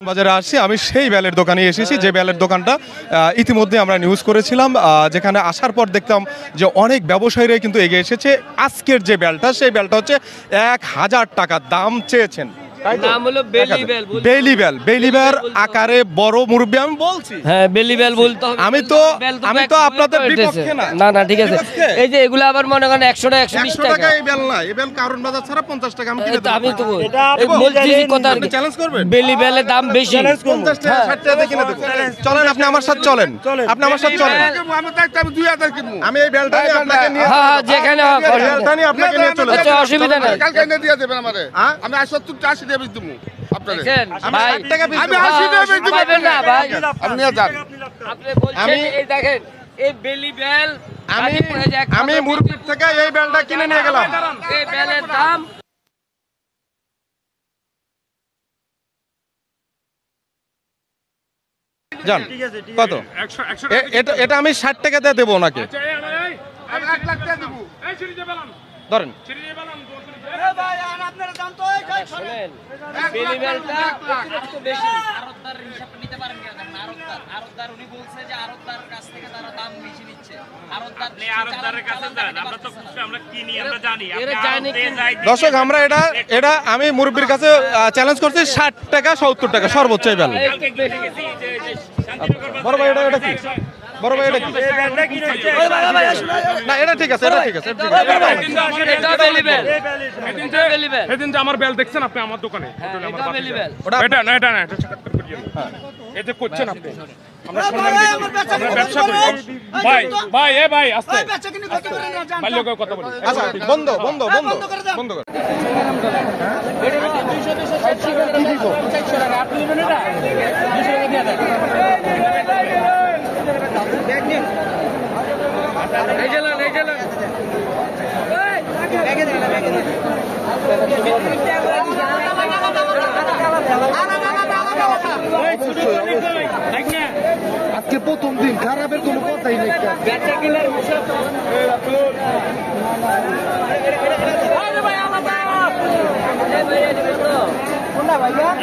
বাজারে আসছি, আমি সেই বেলের দোকানে এসেছি যে বেলের দোকানটা ইতিমধ্যে আমরা নিউজ করেছিলাম, যেখানে আসার পর দেখতাম যে অনেক ব্যবসায়ীরাই কিন্তু এগিয়ে এসেছে। আজকের যে বেলটা, সেই বেলটা হচ্ছে 1000 টাকা দাম চেয়েছেন। নাম হলো বেলিবেল। বেলিবেল আকারে বড় মুরব্বি আমি বলছি। হ্যাঁ বেলিবেল বলতে হবে। আমি তো আপনাদের বিপক্ষে না। না ঠিক আছে। এই যে এগুলো আবার মনে করেন 100 টাকা 120 টাকা। এই বেল না, এই বেল কারণ বাজার ছাড়া 50 টাকা আমি কিনে দেব। আমি তো বলছি কথা আর কি। চ্যালেঞ্জ করবেন? বেলিবেলের দাম বেশি। 50 টাকা 60 টাকা কিনে দেব। চলেন আপনি আমার সাথে চলেন। আপনি আমার সাথে চলেন। আমি 2000 কিনবো। আমি এই বেলটা নিয়ে আপনাকে নিয়ে হ্যাঁ যেখানে বেলটা নিয়ে আপনাকে নিয়ে চলে আচ্ছা অসুবিধা নাই। কালকে এনে দিয়ে দেবেন আমারে। আমি 70 টা 80 টাকা দেব আপনারে। আমি 60 টাকা পিস আমি 80 টাকা দেব। পাবেন না ভাই। আপনি নিয়ে যান। আপনি বলছেন এই দেখেন এই বেলিবেল আমি মুরগির থেকে এই বেলটা কিনে নিয়ে গেলাম। এই বেলের দাম জান কত? এটা আমি 60 টাকা দিয়ে দেবো ওনাকে। আমি 1 লাখ টাকা দেব। ধরেন শুনেন বেলিবেলটা একটু বেশি। আরতদার হিসাব নিতে পারেন না, কারণ আরতদার উনি বলছে যে আরতদার কাছ থেকে তারা দাম বেশি নিচ্ছে। আরতদারের কাছে যান, আমরা তো আমরা কিনি, আমরা জানি আপনি আরতে দর্শক, আমরা এটা আমি মুরব্বির কাছে চ্যালেঞ্জ করছি 60 টাকা 70 টাকা সর্বোচ্চ এই বেল। বড় ভাই এটা কি? বড় ভাই এটা কি? না এটা ঠিক আছে, এটা ঠিক আছে। এটা বেলিবেল। এটা বেলিবেল। সেদিন যে আমার বেল দেখছেন আপনি আমার দোকানে, এটা বেলিবেল। এটা না এটা চাকাত করিয়েন। এই যে করছেন আপনি, আমরা সম্মান দিই, আমরা ব্যবসা করি। ভাই এ ভাই আস্তে ভাই লোক কথা বলি। আচ্ছা বন্ধ করে এটা 260 টাকা দিব। 400 টাকা আপনি নেবেন এটা 200 টাকা দিয়ে দেন। এই গেলেন আজকে প্রথম দিন, খারাপের কোনো কথাই নেই। বেচা কিনার বিষয় তো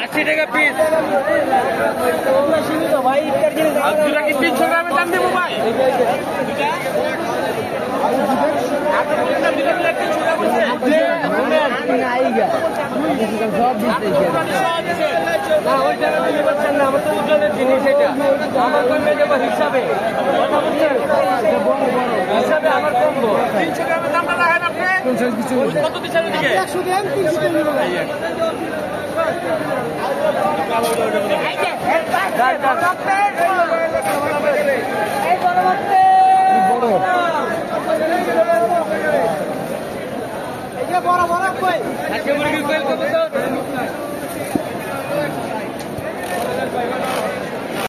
$80 টাকা পিস। দুটা কি 300 গ্রামের দাম দেবো ভাই? আমার তো ওজনের জিনিস এটা, আমার কমে দেবো হিসাবে আমার কমবো। 300 গ্রামের দামটা রাখেন আপনি কত দিচ্ছেন ওদিকে? 100 গ্রাম 300 টাকা।